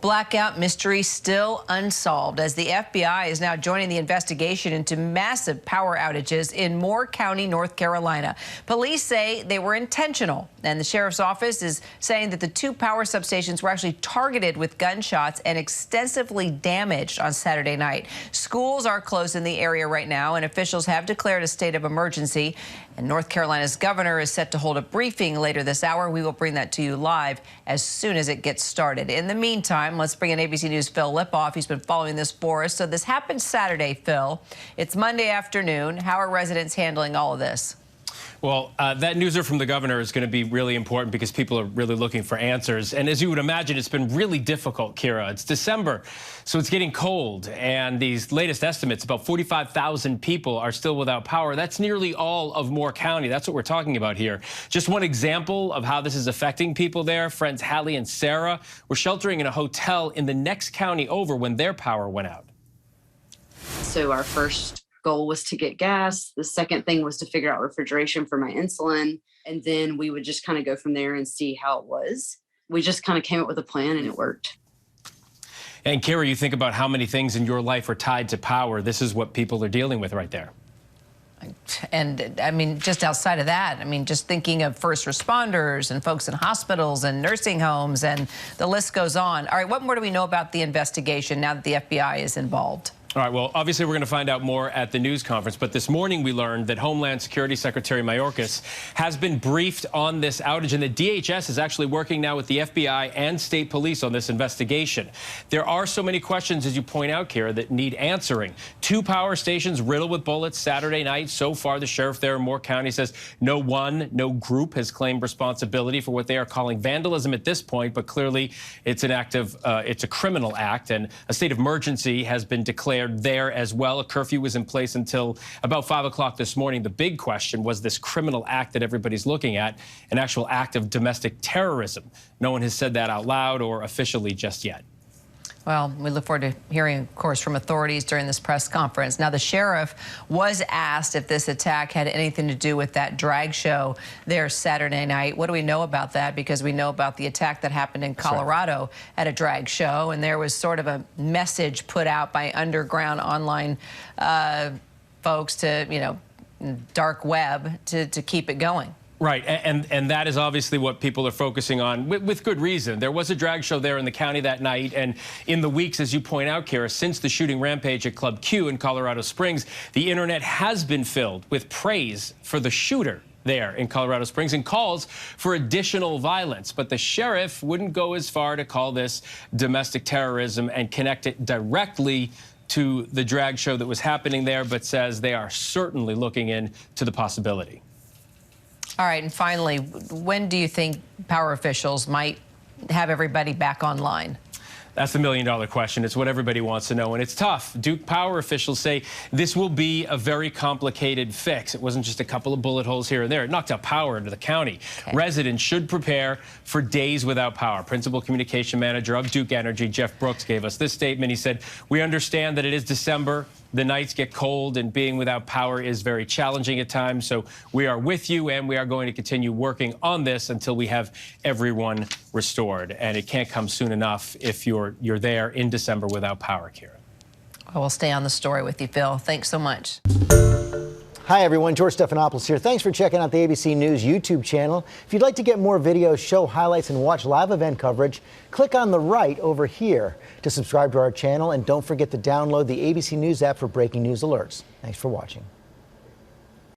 Blackout mystery still unsolved as the FBI is now joining the investigation into massive power outages in Moore County, North Carolina. Police say they were intentional, and the sheriff's office is saying that the two power substations were actually targeted with gunshots and extensively damaged on Saturday night. Schools are closed in the area right now, and officials have declared a state of emergency. And North Carolina's governor is set to hold a briefing later this hour. We will bring that to you live as soon as it gets started. In the meantime, let's bring in ABC News' Phil Lipof. He's been following this for us. So this happened Saturday, Phil. It's Monday afternoon. How are residents handling all of this? Well, that newser from the governor is going to be really important because people are really looking for answers. And as you would imagine, it's been really difficult, Kira. It's December, so it's getting cold. And these latest estimates, about 45,000 people are still without power. That's nearly all of Moore County. That's what we're talking about here. Just one example of how this is affecting people there. Friends Hallie and Sarah were sheltering in a hotel in the next county over when their power went out. So our first goal was to get gas. The second thing was to figure out refrigeration for my insulin. And then we would just kind of go from there and see how it was. We just kind of came up with a plan and it worked. And Kara, you think about how many things in your life are tied to power. This is what people are dealing with right there. And I mean, just outside of that, I mean, just thinking of first responders and folks in hospitals and nursing homes, and the list goes on. All right, what more do we know about the investigation now that the FBI is involved? All right, well, obviously we're going to find out more at the news conference, but this morning we learned that Homeland Security Secretary Mayorkas has been briefed on this outage, and the DHS is actually working now with the FBI and state police on this investigation. There are so many questions, as you point out, Kira, that need answering. Two power stations riddled with bullets Saturday night. So far, the sheriff there in Moore County says no group has claimed responsibility for what they are calling vandalism at this point, but clearly it's an act of, it's a criminal act, and a state of emergency has been declared there as well. A curfew was in place until about 5 o'clock this morning. The big question was this criminal act that everybody's looking at, an actual act of domestic terrorism. No one has said that out loud or officially just yet. Well, we look forward to hearing, of course, from authorities during this press conference. Now, the sheriff was asked if this attack had anything to do with that drag show there Saturday night. What do we know about that? Because we know about the attack that happened in Colorado at a drag show, and there was sort of a message put out by underground online folks to, you know, dark web to keep it going. Right, and that is obviously what people are focusing on, with good reason. There was a drag show there in the county that night, and in the weeks, as you point out, Kara, since the shooting rampage at Club Q in Colorado Springs, the internet has been filled with praise for the shooter there in Colorado Springs and calls for additional violence. But the sheriff wouldn't go as far to call this domestic terrorism and connect it directly to the drag show that was happening there, but says they are certainly looking into the possibility. All right, and finally, when do you think power officials might have everybody back online? That's the million-dollar question. It's what everybody wants to know, and it's tough. Duke Power officials say this will be a very complicated fix. It wasn't just a couple of bullet holes here and there. It knocked out power into the county. Okay. Residents should prepare for days without power. Principal Communication Manager of Duke Energy, Jeff Brooks, gave us this statement. He said, "We understand that it is December. The nights get cold, and being without power is very challenging at times. So we are with you, and we are going to continue working on this until we have everyone restored." And it can't come soon enough if you're there in December without power, Kira. I will stay on the story with you, Phil. Thanks so much. Hi, everyone. George Stephanopoulos here. Thanks for checking out the ABC News YouTube channel. If you'd like to get more videos, show highlights, and watch live event coverage, click on the right over here to subscribe to our channel. And don't forget to download the ABC News app for breaking news alerts. Thanks for watching.